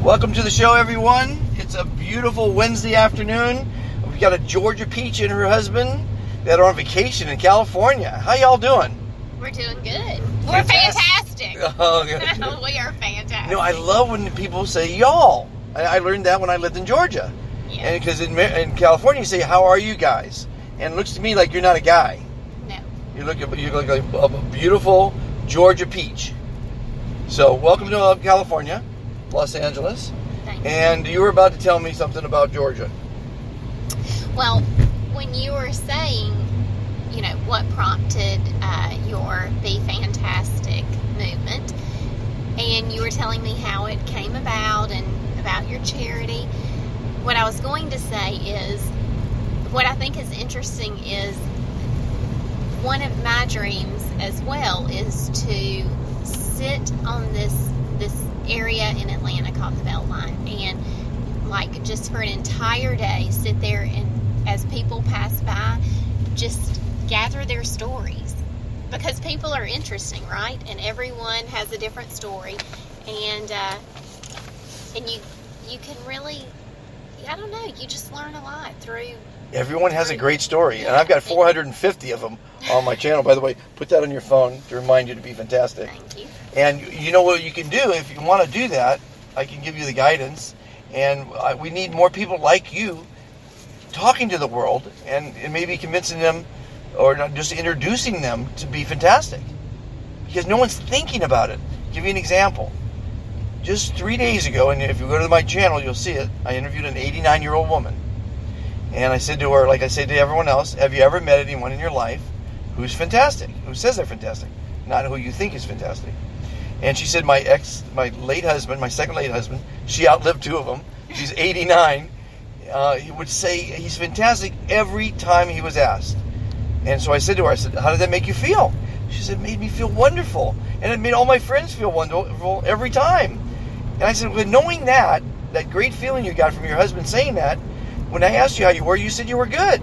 Welcome to the show, everyone. It's a beautiful Wednesday afternoon. We've got a Georgia Peach and her husband that are on vacation in California. How y'all doing? We're doing good. We're fantastic. Oh, good. We are fantastic. I love when people say y'all. I learned that when I lived in Georgia. Yeah. And because in California you say, how are you guys? And it looks to me like you're not a guy. No. You look like a beautiful Georgia Peach. So welcome to California, Los Angeles. Thank you. And you were about to tell me something about Georgia. Well, when you were saying, what prompted your Be Fantastic movement, and you were telling me how it came about and about your charity, what I was going to say is, what I think is interesting is one of my dreams as well is to sit on this area in Atlanta called the Beltline, and just for an entire day sit there and as people pass by just gather their stories, because people are interesting, right? And everyone has a different story, and you can really, I don't know, you just learn a lot through. Everyone has a great story, and I've got 450 of them on my channel. By the way, put that on your phone to remind you to be fantastic. Thank you. And you know what you can do if you want to do that. I can give you the guidance, and we need more people like you talking to the world and maybe convincing them, or not, just introducing them to be fantastic, because no one's thinking about it. I'll give you an example. Just 3 days ago, and if you go to my channel, you'll see it, I interviewed an 89-year-old woman. And I said to her, like I say to everyone else, have you ever met anyone in your life who's fantastic, who says they're fantastic, not who you think is fantastic? And she said, my late husband, my second late husband, she outlived two of them. She's 89. He would say he's fantastic every time he was asked. And so I said to her, how did that make you feel? She said, it made me feel wonderful. And it made all my friends feel wonderful every time. And I said, well, knowing that great feeling you got from your husband saying that, when I asked you how you were, you said you were good.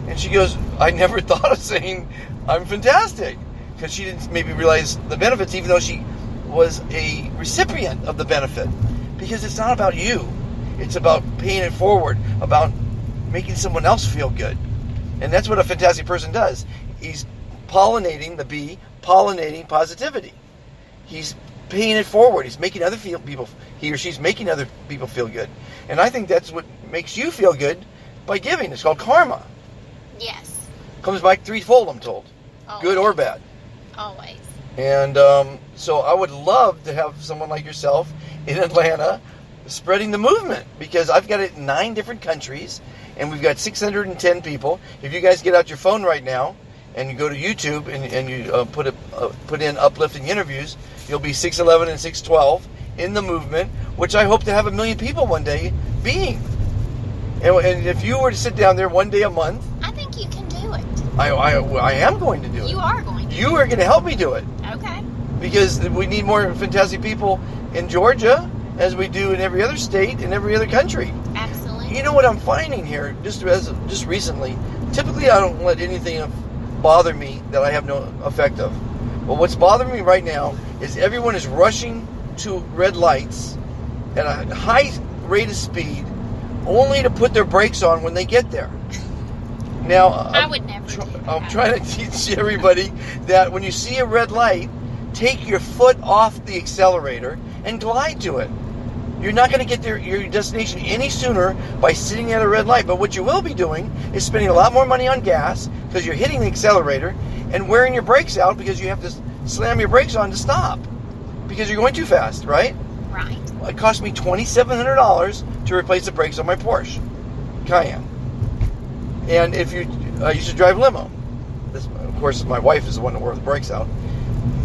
And she goes, I never thought of saying I'm fantastic. Because she didn't maybe realize the benefits, even though she was a recipient of the benefit. Because it's not about you. It's about paying it forward, about making someone else feel good. And that's what a fantastic person does. He's pollinating the bee, pollinating positivity. He's paying it forward. He's making other people, he or she's making other people feel good. And I think that's what makes you feel good by giving. It's called karma. Yes. Comes back threefold, I'm told. Always. Good or bad. Always. And so I would love to have someone like yourself in Atlanta spreading the movement, because I've got it in 9 different countries, and we've got 610 people. If you guys get out your phone right now and you go to YouTube and you put in uplifting interviews, you'll be 611 and 612 in the movement, which I hope to have 1 million people one day being. And if you were to sit down there one day a month, I think you can do it. I am going to do it. You are going to. You are going to help me do it. Okay. Because we need more fantastic people in Georgia, as we do in every other state, in every other country. Absolutely. You know what I'm finding here, just recently, typically I don't let anything bother me that I have no effect of. But what's bothering me right now is everyone is rushing to red lights at a high rate of speed, only to put their brakes on when they get there. Now, I would never do that. I'm trying to teach everybody that when you see a red light, take your foot off the accelerator and glide to it. You're not going to get your destination any sooner by sitting at a red light. But what you will be doing is spending a lot more money on gas, because you're hitting the accelerator, and wearing your brakes out because you have to slam your brakes on to stop because you're going too fast, right? Right. It cost me $2,700 to replace the brakes on my Porsche Cayenne. And I used to drive limo. Of course, my wife is the one that wore the brakes out.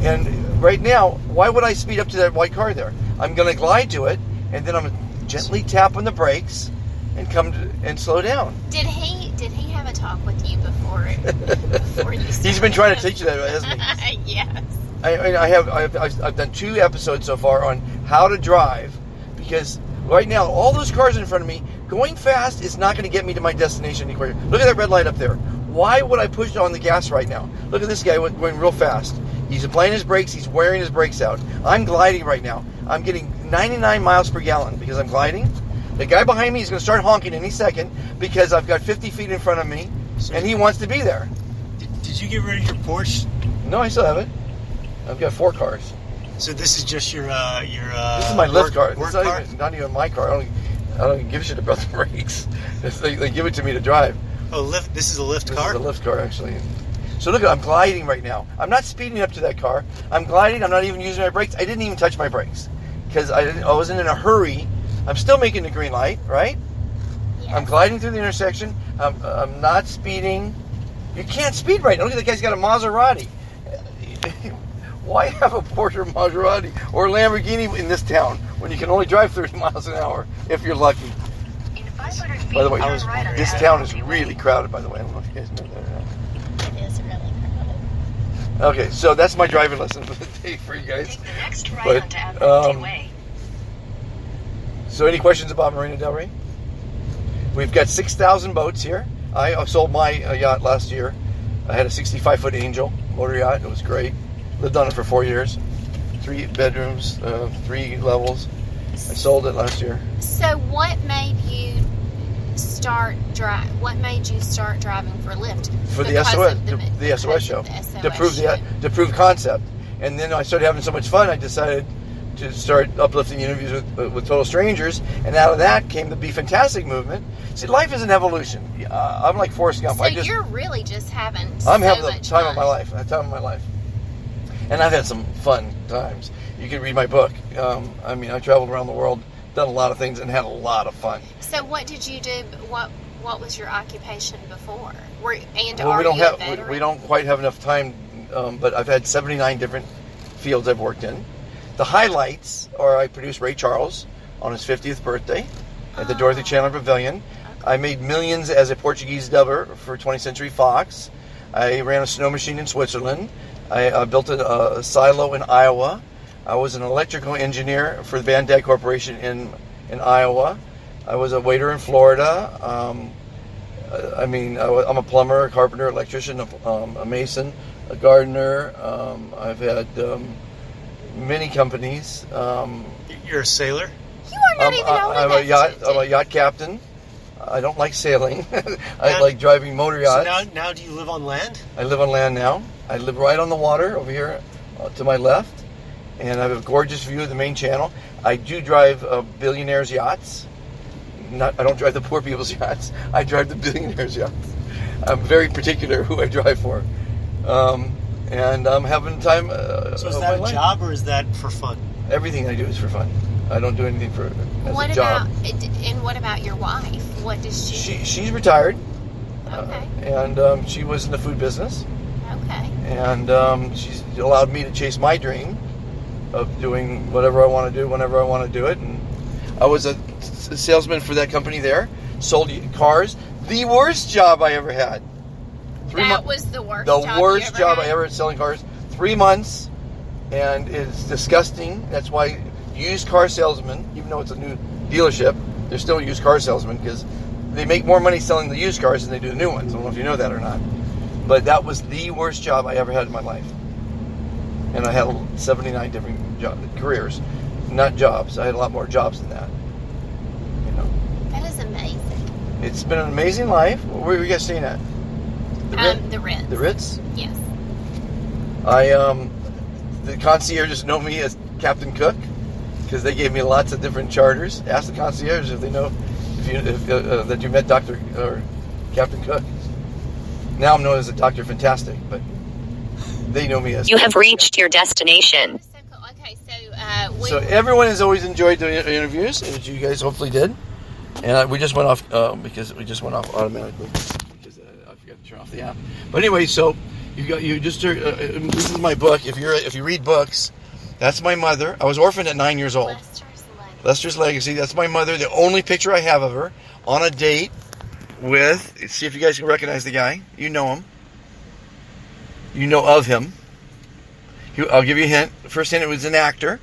And right now, why would I speed up to that white car there? I'm going to glide to it, and then I'm going to gently tap on the brakes and slow down. Did he have a talk with you before you started? He's been trying to teach you that, hasn't he? Yes. I've done 2 episodes so far on how to drive, because right now all those cars in front of me going fast is not going to get me to my destination any quicker. Look at that red light up there. Why would I push on the gas right now? Look at this guy going real fast. He's applying his brakes. He's wearing his brakes out. I'm gliding right now. I'm getting 99 miles per gallon because I'm gliding. The guy behind me is going to start honking any second because I've got 50 feet in front of me, and he wants to be there. Did you get rid of your Porsche? No, I still have it. I've got 4 cars. So this is just your This is my lift car. Work It's car? not even my car. I don't give a shit about the brakes. They give it to me to drive. Oh, lift. This is a lift car. This is a lift car, actually. So look, I'm gliding right now. I'm not speeding up to that car. I'm gliding. I'm not even using my brakes. I didn't even touch my brakes because I wasn't in a hurry. I'm still making the green light, right? Yes. I'm gliding through the intersection. I'm not speeding. You can't speed right now. Look at the guy's got a Maserati. Why have a Porsche or Maserati or a Lamborghini in this town when you can only drive 30 miles an hour if you're lucky? By the way, this town is really crowded, by the way. I don't know if you guys know that or not. It is really crowded. Okay, so that's my driving lesson for the day for you guys. Take the next right But, onto Admiralty Way. So any questions about Marina Del Rey? We've got 6,000 boats here. I sold my yacht last year. I had a 65-foot Angel motor yacht. It was great. Lived on it for 4 years. 3 bedrooms, 3 levels. I sold it last year. So what made you start driving for Lyft? For the Because SOS, of the because SOS of show, the SOS to prove show. to prove concept. And then I started having so much fun, I decided to start uplifting interviews with total strangers, and out of that came the Be Fantastic movement. See, life is an evolution. I'm like Forrest Gump. So you're really just having I'm so having the much time fun. of my life. The time of my life. And I've had some fun times. You can read my book. I mean, I traveled around the world, done a lot of things, and had a lot of fun. So what did you do? What was your occupation before? Well, we don't you a have veteran? we don't quite have enough time, but I've had 79 different fields I've worked in. The highlights are I produced Ray Charles on his 50th birthday at the Dorothy Chandler Pavilion. I made millions as a Portuguese dubber for 20th Century Fox. I ran a snow machine in Switzerland. I built a silo in Iowa. I was an electrical engineer for the Bandad Corporation in Iowa. I was a waiter in Florida. I'm a plumber, a carpenter, electrician, a mason, a gardener. I've had many companies. You're a sailor. You are not even old I'm a yacht captain. I don't like sailing. I like driving motor yachts. So now do you live on land? I live on land now. I live right on the water over here to my left, and I have a gorgeous view of the main channel. I do drive billionaires' yachts. I don't drive the poor people's yachts. I drive the billionaires' yachts. I'm very particular who I drive for, and I'm having time. So is of that my a life. job or is that for fun? Everything I do is for fun. I don't do anything for as What a job. what about your wife? What does she? She's retired, Okay. and she was in the food business. Okay. And she's allowed me to chase my dream of doing whatever I want to do whenever I want to do it. And I was a salesman for that company there, sold cars. The worst job I ever had. That was the worst. The job worst you job had? I ever had selling cars. 3 months, and it's disgusting. That's why used car salesmen, even though it's a new dealership, they're still used car salesmen because they make more money selling the used cars than they do the new ones. I don't know if you know that or not. But that was the worst job I ever had in my life. And I had 79 different careers, not jobs. I had a lot more jobs than that. You know, That is amazing. it's been an amazing life. Where are you guys staying at? The Ritz. The Ritz. Yes. The concierges know me as Captain Cook because they gave me lots of different charters. Ask the concierge if they know that you met Dr. or Captain Cook. Now I'm known as a Dr. Fantastic, but they know me as. You have reached your destination. So cool. Okay, so So everyone has always enjoyed the interviews, as you guys hopefully did. And we just went off because we just went off automatically because I forgot to turn off the app. But anyway, so this is my book. If you read books, that's my mother. I was orphaned at 9 years old. Lester's Legacy. That's my mother. The only picture I have of her on a date with. See if you guys can recognize the guy. You know him. You know of him. I'll give you a hint. First hint, it was an actor.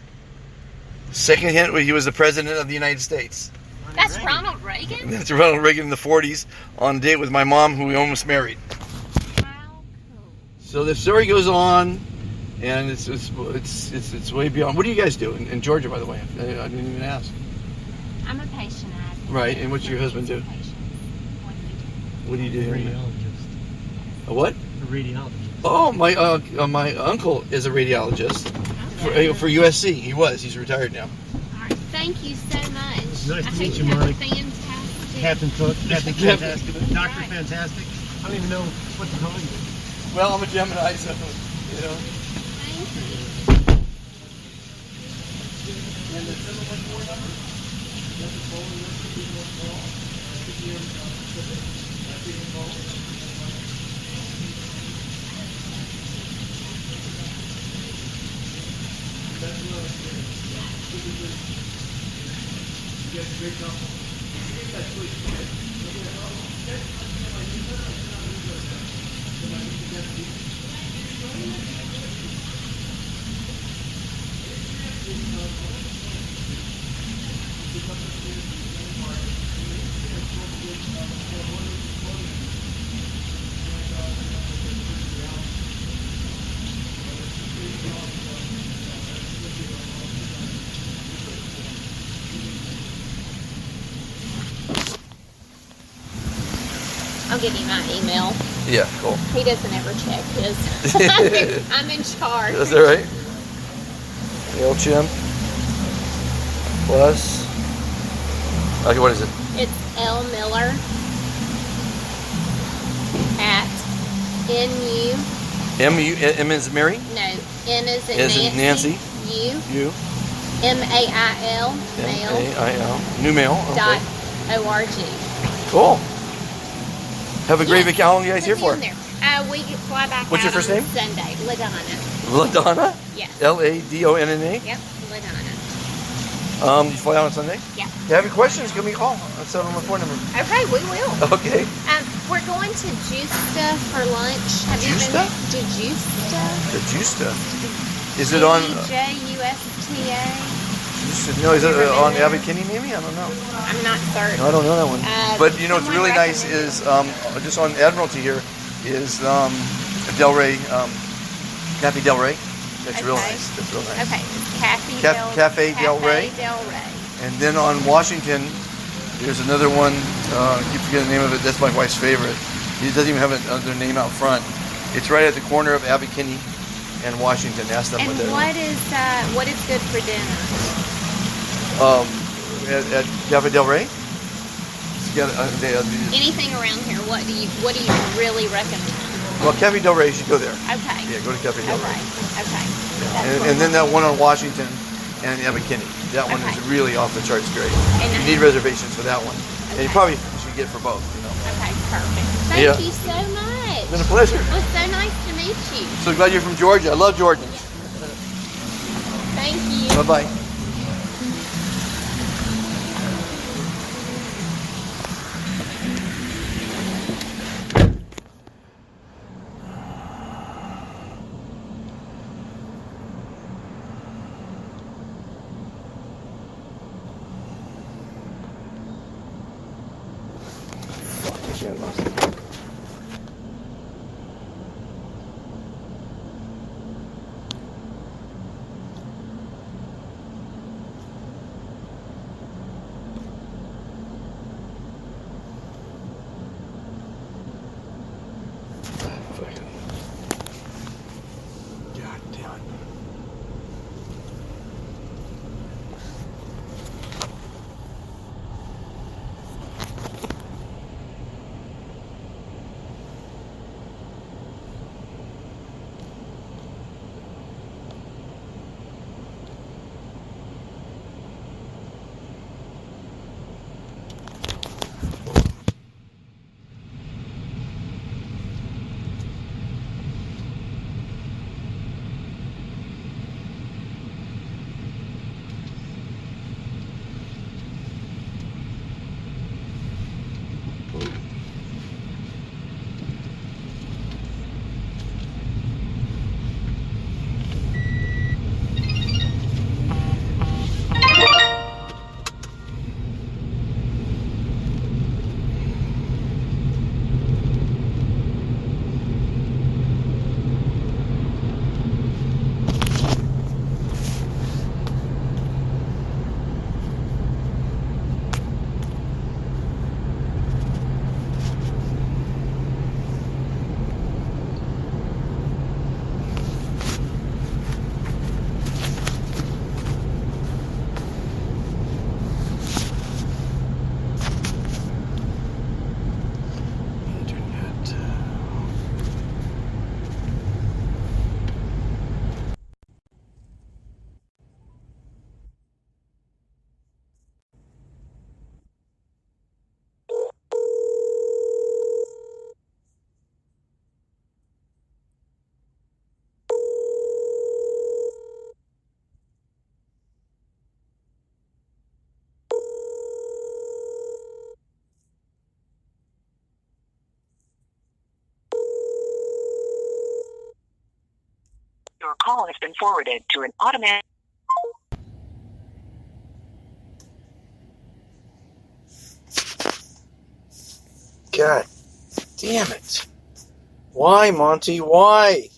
Second hint, he was the president of the United States. That's Ronald Reagan? That's Ronald Reagan in the 40s on a date with my mom, who we almost married. How cool. So the story goes on, and it's way beyond. What do you guys do in Georgia, by the way? I didn't even ask. I'm a patient advocate. Right, and what's your husband do? What do you do here? Radiologist. A what? A radiologist. Oh, my uncle is a radiologist for USC. He was. He's retired now. All right. Thank you so much. Nice to I meet hope you, have a Mike. Fantastic. Captain Fantastic. Dr. Right. Fantastic. I don't even know what to call you. Well, I'm a Gemini, so you know. Thank you. I'll give you my email. Yeah, cool. He doesn't ever check his. I'm in charge. Is that right? MailChimp plus. Okay, what is it? It's L Miller at NU. M is Mary. No, N is in As in Nancy. U U. MAIL mail M-A-I-L. New mail. Okay. .org. Cool. Have a great Yes, vacation. How long are you guys here put for? me in there. We fly back What's your out first on name? Sunday. LaDonna. LaDonna. Yes. Ladonna. Yep. LaDonna. You fly out on Sunday? Yeah. If you have any questions, give me a call. I'll set on my phone number. Okay, we will. Okay. We're going to Justa for lunch. Have you Justa? been to Justa? The Justa. Is it on? Justa? Justa? No, is it on Abbot Kinney? Maybe I don't know. I'm not certain. No, I don't know that one. But you know what's someone really nice recommended is just on Admiralty here is Del Rey, Cafe Del Rey. That's real Okay. nice. That's real nice. Okay, Cafe Cafe Del Rey. Del Rey. And then on Washington, there's another one. I keep forgetting the name of it. That's my wife's favorite. It doesn't even have their name out front. It's right at the corner of Abbot Kinney and Washington. Ask them And what they're what is good for dinner? at Cafe Del Rey. It's got, Anything around here? What do you really recommend? well, Cafe Del Rey, you should go there. Okay. Yeah, go to Cafe Del Rey. Okay. And then that one on Washington and Abbot Kinney. That one is Okay. really off the charts great. And You need reservations for that one. And you Okay. probably should get for both, you know. Okay, perfect. Thank Yeah. you so much. It's been a pleasure. It was so nice to meet you. So glad you're from Georgia. I love Georgians. Thank you. Bye-bye. God damn it. call has been forwarded to an automatic. God damn it. Why, Monty? Why?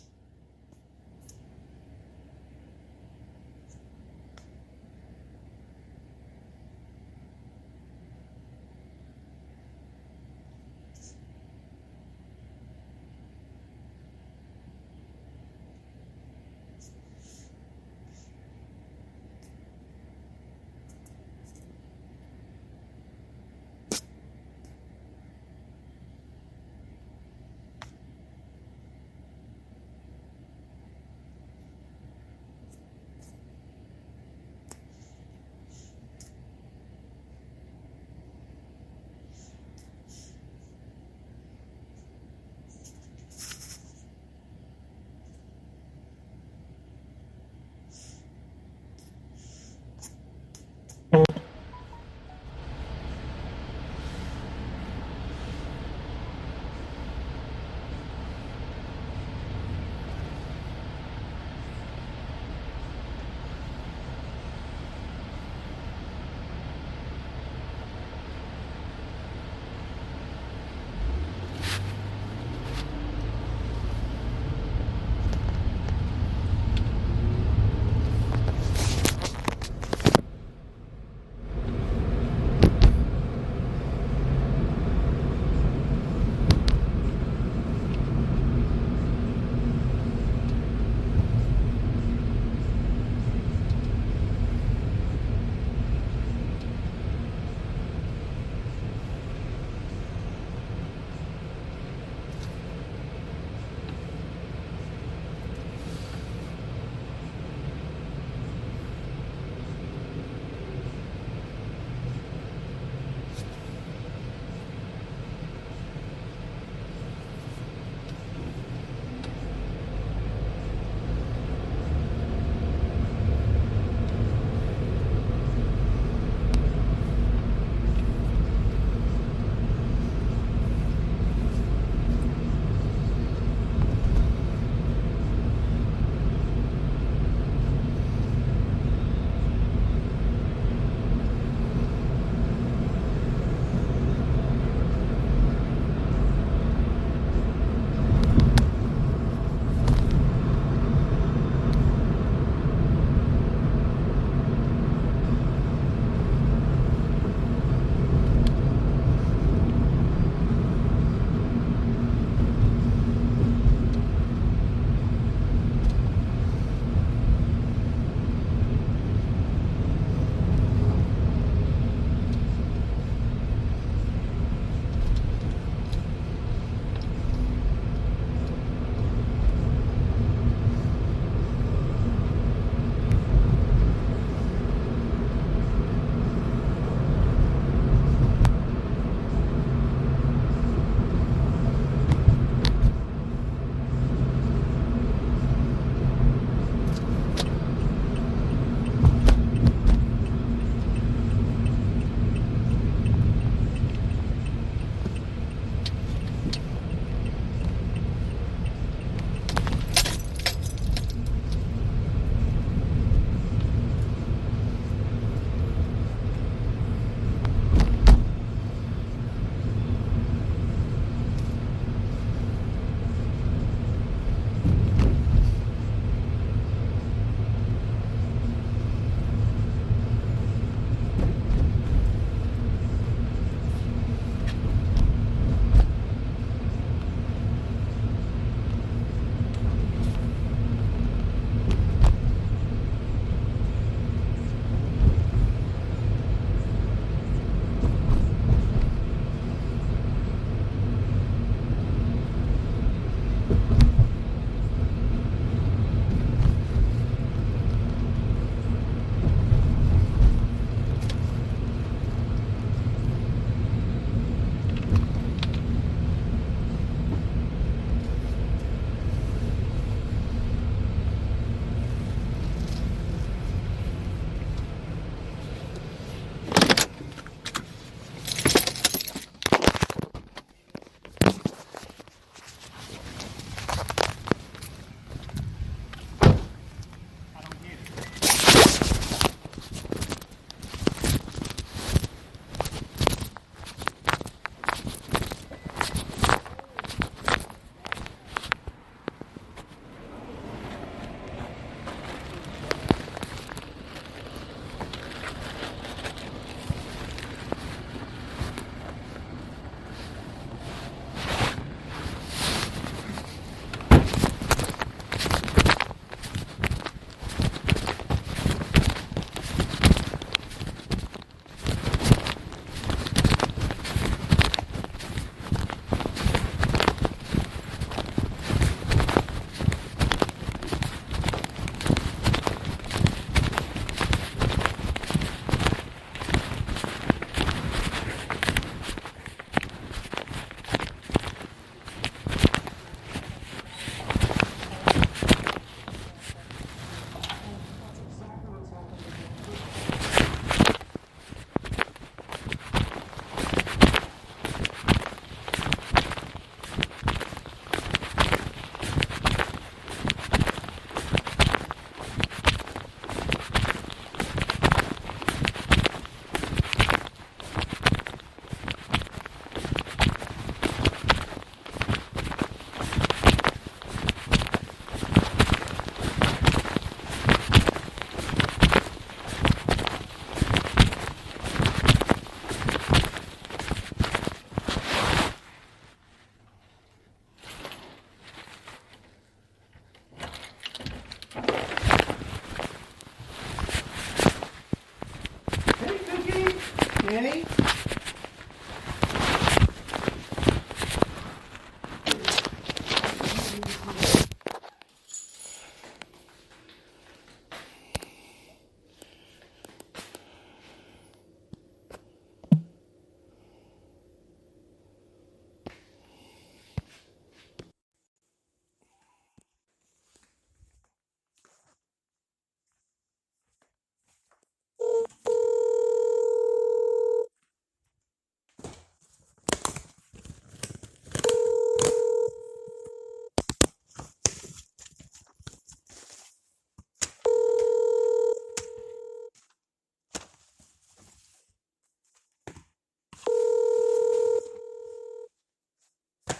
Okay.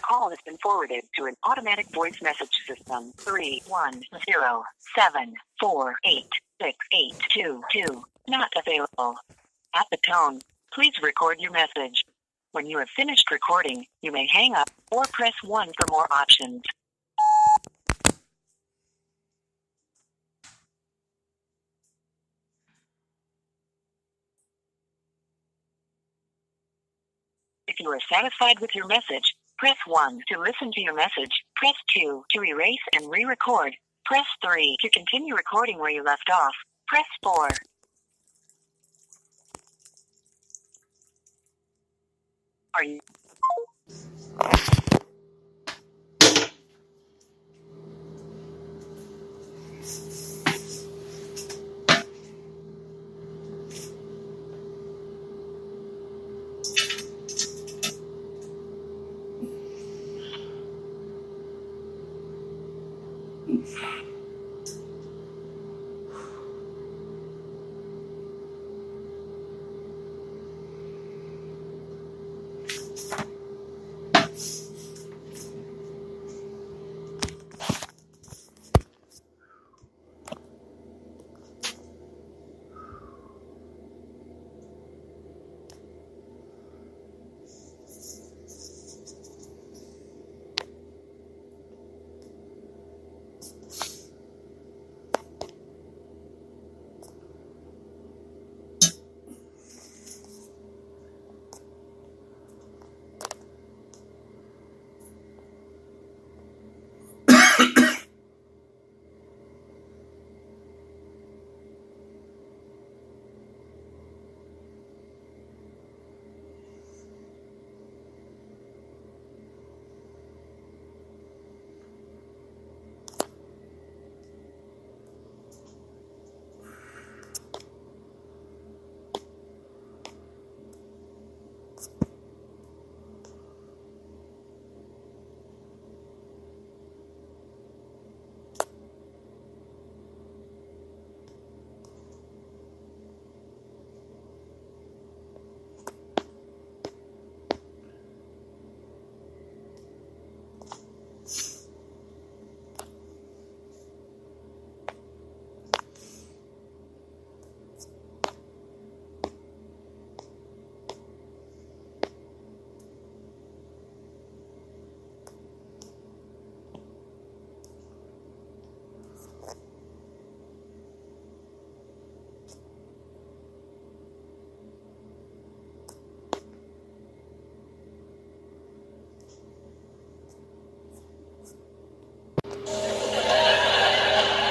Call has been forwarded to an automatic voice message system. 31074868822. Not available. At the tone, please record your message. When you have finished recording, you may hang up or press 1 for more options. If you are satisfied with your message, press 1 to listen to your message. Press 2 to erase and re-record. Press 3 to continue recording where you left off. Press 4. Are you?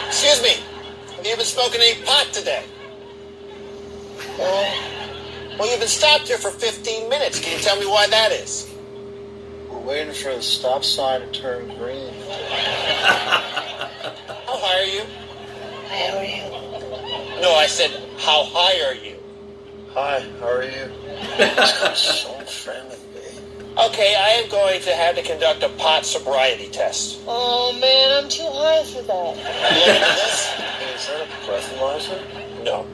Excuse me, have you even smoking any pot today? Well, you've been stopped here for 15 minutes. Can you tell me why that is? We're waiting for the stop sign to turn green. How high are you? How are you? No, I said, how high are you? Hi, how are you? It's so friendly, babe. Okay, I am going to have to conduct a pot sobriety test. Oh man, I'm too high for that. Look at this. Hey, is that a breathalyzer? No.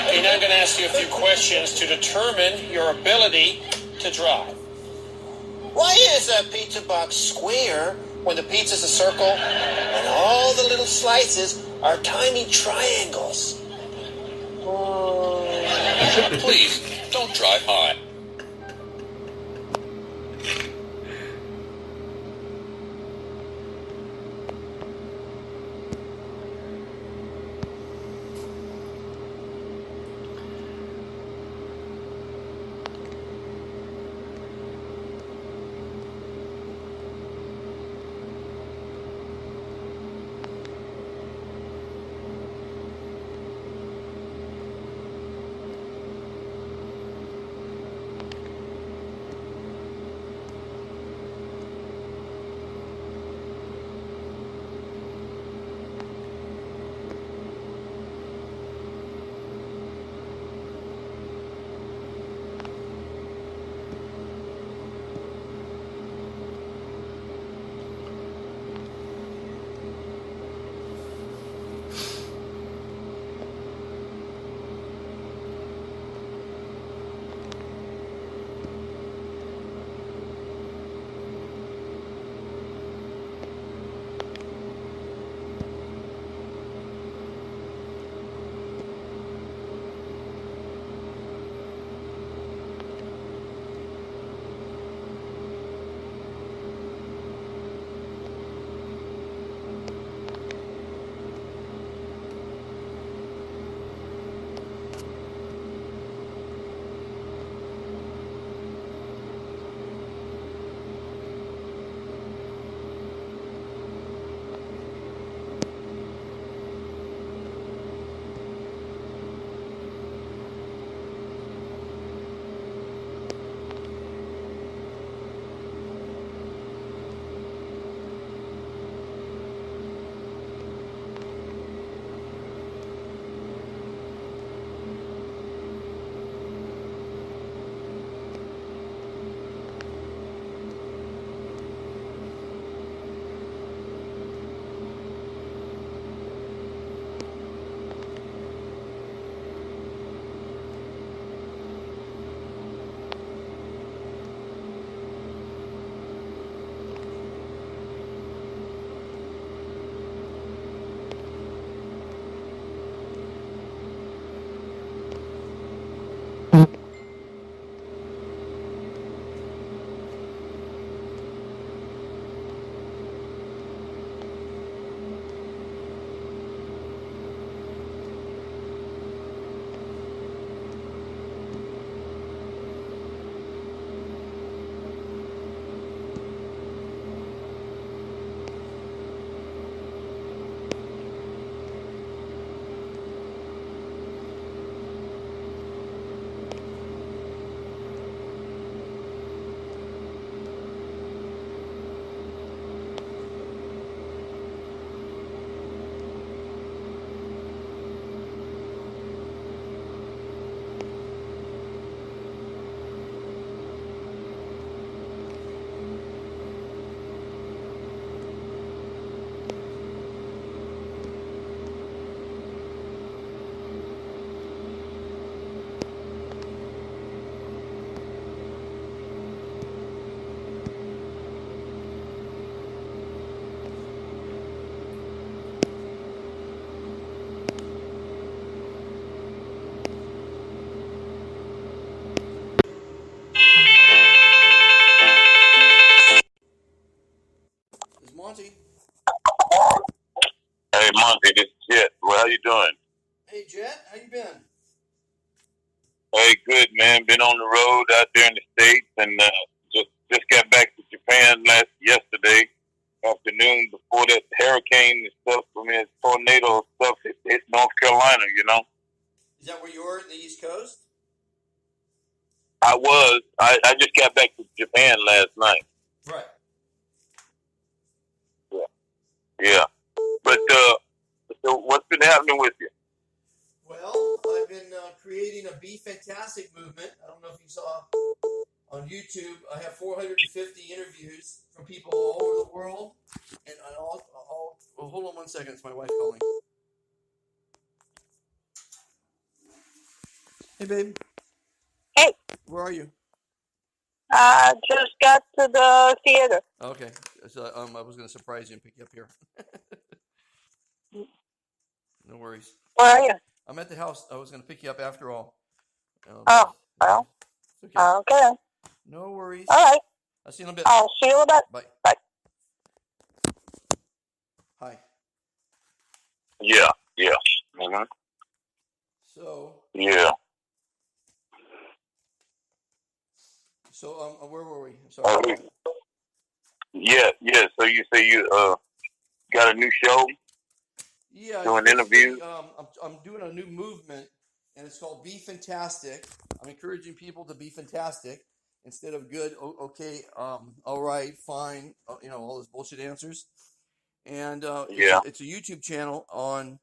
Okay, now I'm going to ask you a few questions to determine your ability to drive. Why is a pizza box square when the pizza's a circle and all the little slices are tiny triangles? Please, don't drive high. Monty, this is Jet. Well, how you doing? Hey, Jet, how you been? Hey, good, man. Been on the road out there in the States, and just got back to Japan yesterday afternoon before that hurricane and stuff. I mean, tornado stuff hit North Carolina, you know. Is that where you were, the East Coast? I was. I just got back to Japan last night. Right. Yeah. But so what's been happening with you? Well, I've been creating a Be Fantastic movement. I don't know if you saw on YouTube. I have 450 interviews from people all over the world, and all. Well, hold on one second. It's my wife calling. Hey, babe. Hey. Where are you? Just got to the theater. Okay. So I was going to surprise you and pick you up here. No worries. Where are you? I'm at the house. I was going to pick you up after all. Oh, well. It's okay. Okay. No worries. All right. I'll see you in a bit. I'll see you in a bit. Bye. Bye. Hi. Yeah. Mm-hmm. So, Yeah. where were we? Sorry. Yeah. So you say you got a new show? Yeah. Doing interviews? I'm doing a new movement, and it's called Be Fantastic. I'm encouraging people to be fantastic instead of good, okay, all right, fine, all those bullshit answers. And it's a YouTube channel on,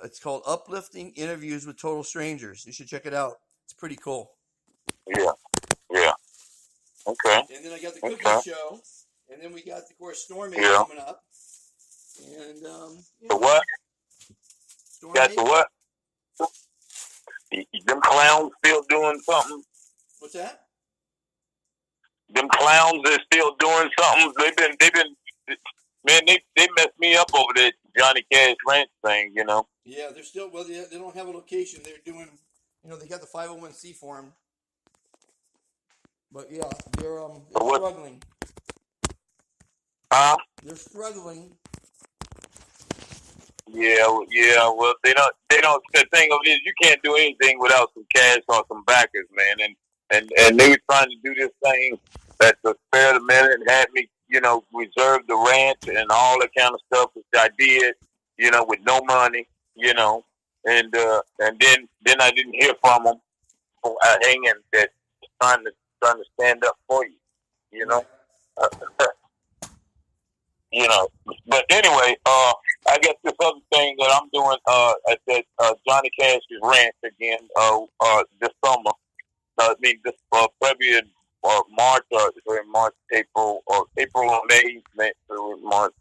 it's called Uplifting Interviews with Total Strangers. You should check it out. It's pretty cool. Yeah. Okay. And then I got the cooking show, and then we got, of course, Stormy coming up. And the what? Stormy. Got the what? Them clowns still doing something? What's that? Them clowns are still doing something. They've been, man, they messed me up over that Johnny Cash Ranch thing, you know. Yeah, they're still, well, they don't have a location. They're doing, they got the 501c form. But yeah, they're struggling. They're struggling. Yeah. Well, they don't. The thing of it is, you can't do anything without some cash or some backers, man. And they were trying to do this thing that the spare the minute and had me, reserve the ranch and all that kind of stuff, which I did, with no money, and then I didn't hear from them. Hanging that trying to stand up for you, But anyway, I got this other thing that I'm doing at that Johnny Cash's Ranch again this summer. This February, March, April or May, March,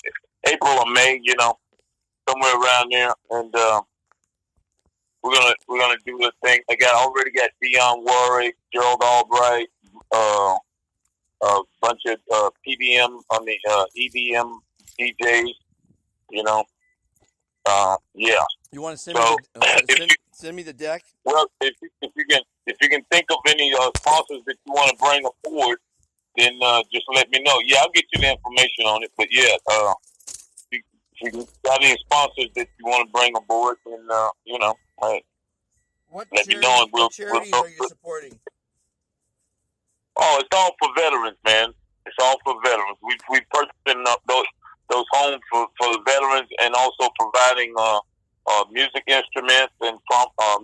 April or May, somewhere around there, and we're gonna do the thing. Already got Dionne Warwick, Gerald Albright, a bunch of EDM DJs, yeah. You want to send me the deck? Well, if you can think of any sponsors that you want to bring aboard, then just let me know. Yeah, I'll get you the information on it. But yeah, if you got any sponsors that you want to bring aboard, then hey, what let charity, me know. And charities are you supporting? Oh, it's all for veterans, man. It's all for veterans. We purchasing those homes for the veterans, and also providing music instruments and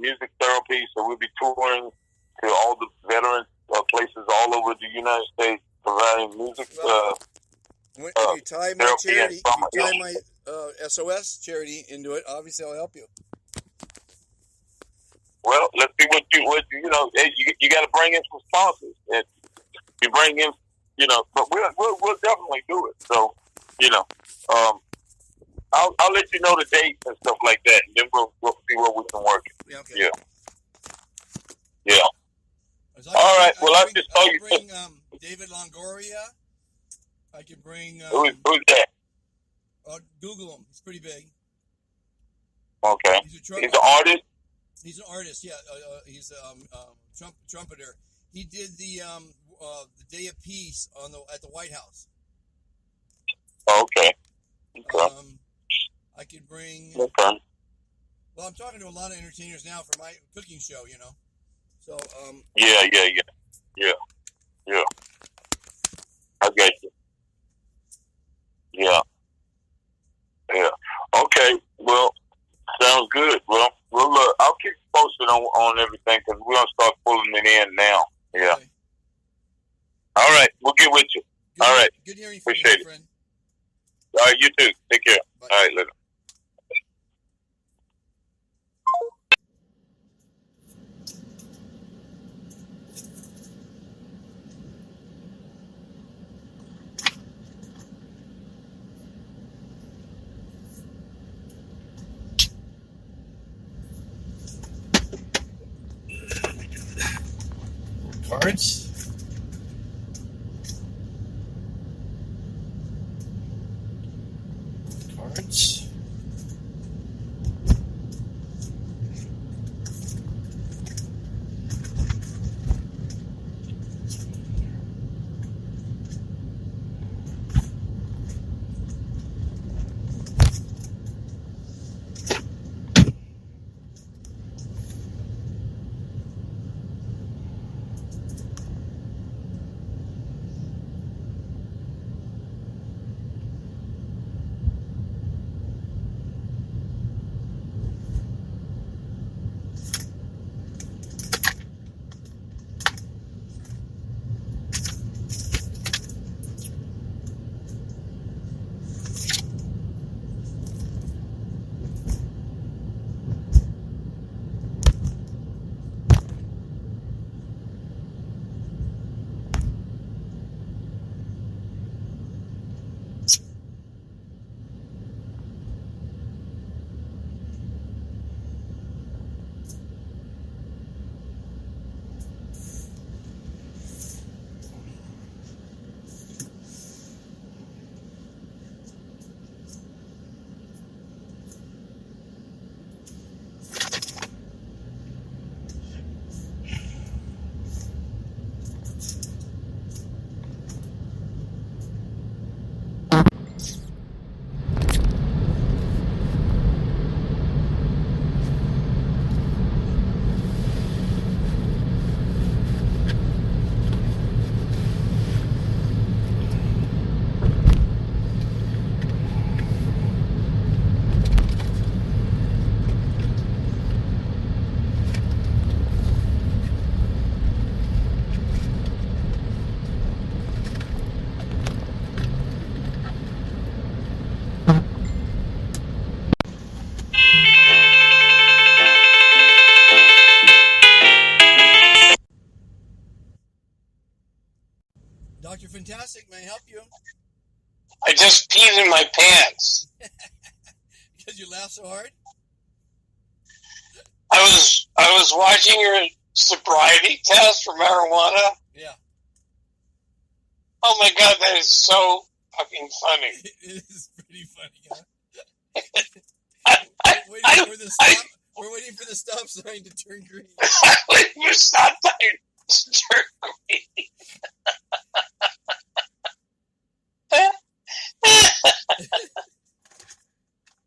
music therapy. So we'll be touring to all the veterans places all over the United States, providing music. If you tie my charity, if you tie my SOS charity into it, obviously I'll help you. Well, let's see what you got to bring in some sponsors. And you bring in, but we'll definitely do it. So, I'll let you know the dates and stuff like that, and then we'll see what we can work. Yeah. Okay. Yeah. All right. Well, I just saw you. Bring David Longoria. I can bring. Who's that? Google him. He's pretty big. Okay. He's an artist. He's an artist. Yeah. He's a trumpeter. He did the Day of Peace at the White House. Okay. bring. Okay. Well, I'm talking to a lot of entertainers now for my cooking show, you know. So, Yeah. I get you. Yeah. Okay. Well, sounds good. Well, look, I'll keep you posted on everything because we're gonna start pulling it in now. Yeah. okay. All right. We'll get with you. Good, All right. Good hearing from Appreciate you, it. my friend. All right. You too. Take care. Bye. All right. Later. Cards. Cards. Dr. Fantastic, may I help you? I just peed in my pants. Because you laugh so hard? I was watching your sobriety test for marijuana. Yeah. Oh my god, that is so fucking funny. It is pretty funny, huh? We're waiting for the stop sign to turn green. You stop time to turn green.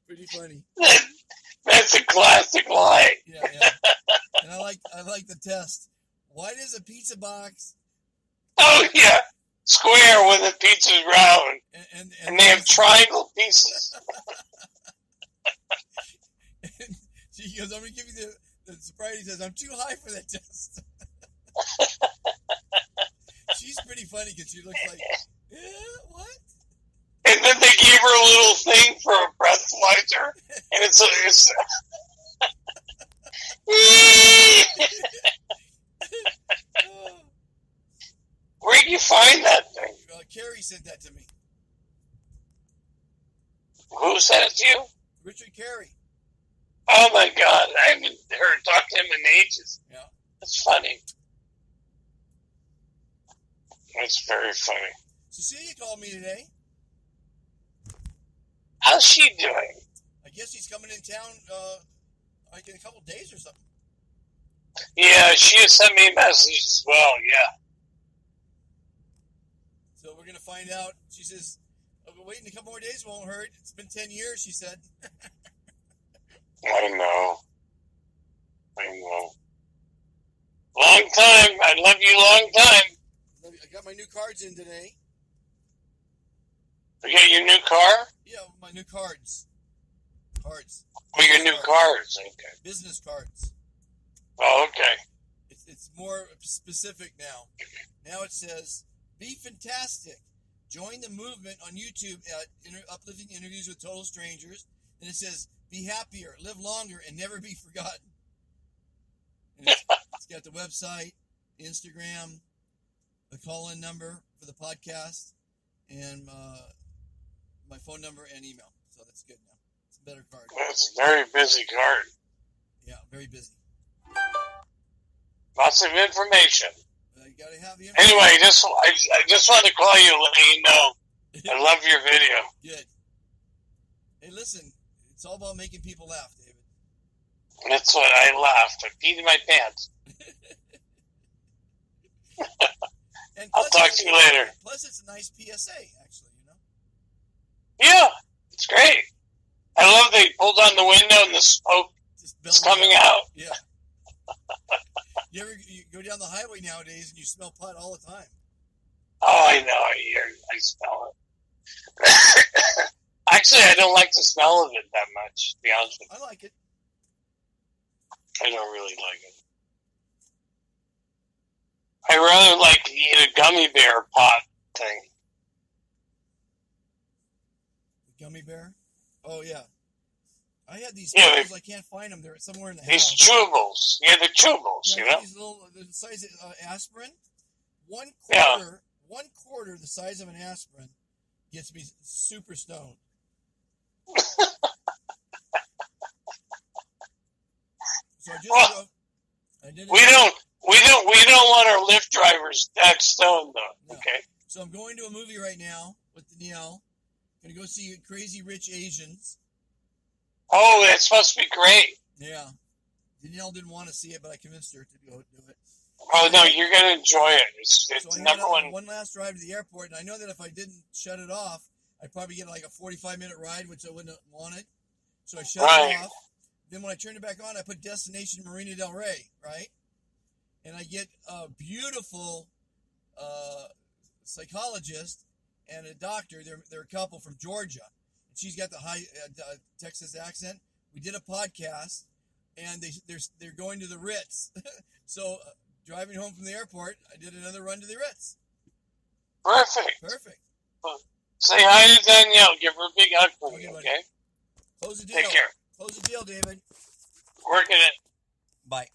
Pretty funny. That's a classic line. Yeah. And I like the test. Why does a pizza box? Oh yeah, square when the pizza's round, and they have triangle pieces. And she goes, "I'm gonna give you the sobriety test. I'm too high for that test." She's pretty funny because she looks like, what? And then they gave her a little thing for a breathalyzer, and it's Where'd you find that thing? Carrie sent that to me. Who sent it to you? Richard Carey. Oh my god, I haven't heard talk to him in ages. Yeah. That's funny. That's very funny. Cecilia called me today. How's she doing? I guess she's coming in town like in a couple days or something. Yeah, she has sent me a message as well, yeah. So we're going to find out. She says, waiting a couple more days won't hurt. It's been 10 years, she said. I know. Long time. I love you long time. I got my new cards in today. You got your new car? Yeah, my new cards. Cards. Oh, your new cards. Okay. Business cards. Oh, okay. It's more specific now. Now it says, be fantastic. Join the movement on YouTube at uplifting interviews with total strangers. And it says, be happier, live longer, and never be forgotten. And it's got the website, Instagram, the call-in number for the podcast, and my phone number and email. So that's good now. It's a better card. That's a very busy card. Yeah, very busy. Lots of information. You gotta have the Anyway, I just wanted to call you and let you know I love your video. Good. Hey, listen, it's all about making people laugh, David. That's what I laughed. I peed in my pants. And I'll talk to you later. Plus, it's a nice PSA, actually, you know? Yeah, it's great. I love they pulled on the window and the smoke is coming out. Yeah. You go down the highway nowadays and you smell pot all the time. Oh, I know. I smell it. Actually, I don't like the smell of it that much, to be honest with you. I like it. I don't really like it. I rather like to eat a gummy bear pot thing. The gummy bear? Oh, yeah. I had these Yeah, pills. I can't find them. They're somewhere in the These house. chewables. Yeah, the chewables, Yeah, you know? these little, the size of aspirin. One Yeah. quarter the size of an aspirin gets me super stoned. So I did it. We don't want our Lyft drivers that stoned though. No. Okay. So I'm going to a movie right now with Danielle. Gonna go see Crazy Rich Asians. Oh, that's supposed to be great. Yeah. Danielle didn't want to see it, but I convinced her to go do it. Oh no, you're gonna enjoy it. It's So I number had one. one last drive to the airport, and I know that if I didn't shut it off, I'd probably get like a 45-minute ride, which I wouldn't have wanted. So I shut it off. Then when I turned it back on, I put Destination Marina Del Rey, right? And I get a beautiful psychologist and a doctor. They're a couple from Georgia. And she's got the high Texas accent. We did a podcast, and they're going to the Ritz. So driving home from the airport, I did another run to the Ritz. Perfect. Say hi to Danielle. Give her a big hug for me, okay? Close the deal. Take care. Close the deal, David. Working it. Bye.